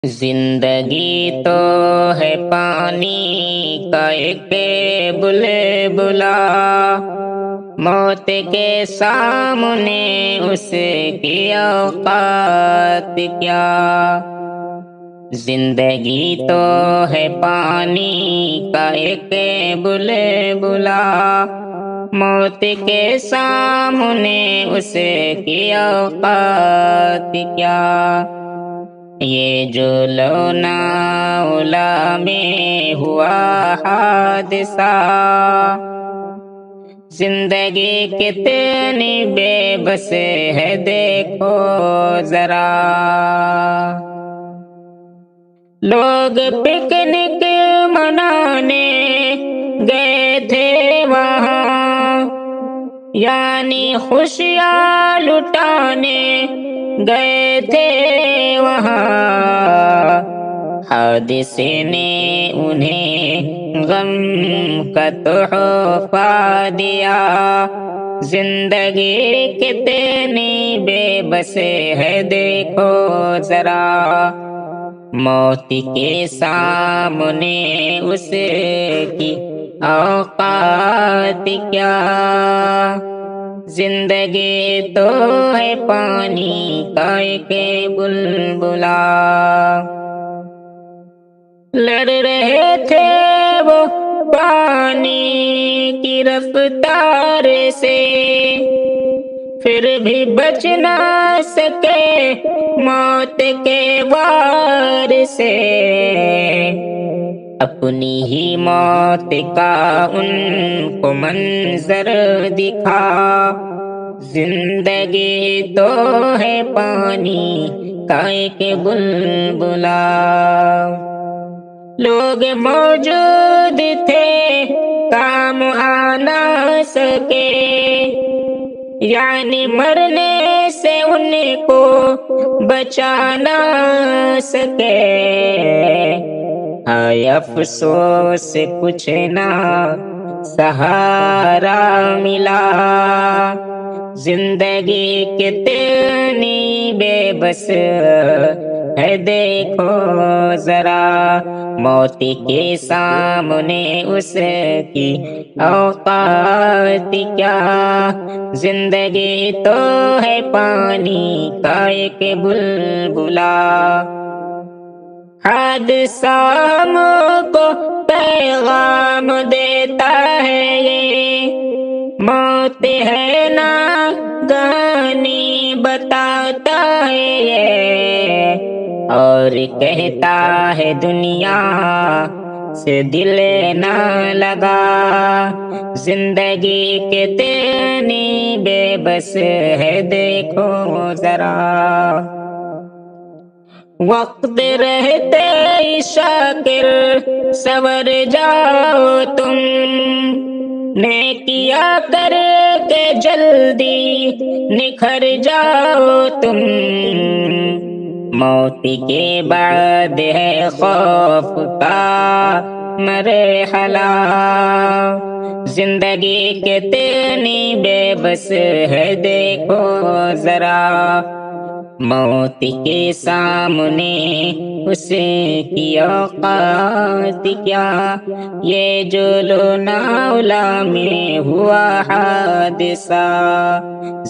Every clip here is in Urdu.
زندگی تو ہے پانی کا ایک بلبلا، موت کے سامنے اس کی اوقات کیا۔ زندگی تو ہے پانی کا ایک بلبلا، موت کے سامنے اس کی اوقات کیا۔ یہ جو لوناولا میں ہوا حادثہ، زندگی کتنی بے بس ہے دیکھو ذرا۔ لوگ پکنک منانے گئے تھے وہاں، یعنی خوشیاں لٹانے گئے تھے وہاں، حادثے نے انہیں غم کا تحفہ دیا۔ زندگی کتنی بے بس ہے دیکھو ذرا، موت کے سامنے اس کی اوقات کیا۔ زندگی تو ہے پانی کا ایک بلبلا، لڑ رہے تھے وہ پانی کی رفتار سے، پھر بھی بچ نہ سکے موت کے وار سے۔ اپنی ہی موت کا ان کو منظر دکھا، زندگی تو ہے پانی کا ایک بلبلا۔ لوگ موجود تھے کام آ نہ سکے، یعنی مرنے سے ان کو بچا نہ سکے۔ ہائے افسوس کچھ نہ سہارا ملا، زندگی کتنی بے بس ہے دیکھو ذرا، موت کے سامنے اس کی اوقات کیا۔ زندگی تو ہے پانی کا ایک بلبلا، حادثہ ہم کو پیغام دیتا ہے یہ، موت ہے ناگہانی بتاتا ہے یہ، اور کہتا ہے دنیا سے دل نہ لگا۔ زندگی کتنی بے بس ہے دیکھو ذرا، وقت رہتے شاکر سنور جاؤ تم، نیکیاں کر کے جلدی نکھر جاؤ تم۔ موت کے بعد ہے خوف کا مرحلہ، زندگی کتنی بے بس ہے دیکھو ذرا، موت کے سامنے اس کی اوقات کیا۔ یہ جو لوناولا میں ہوا حادثہ،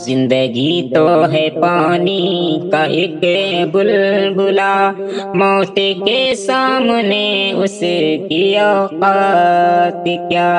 زندگی تو ہے پانی کا ایک بلبلا، موت کے سامنے اس کی اوقات کیا۔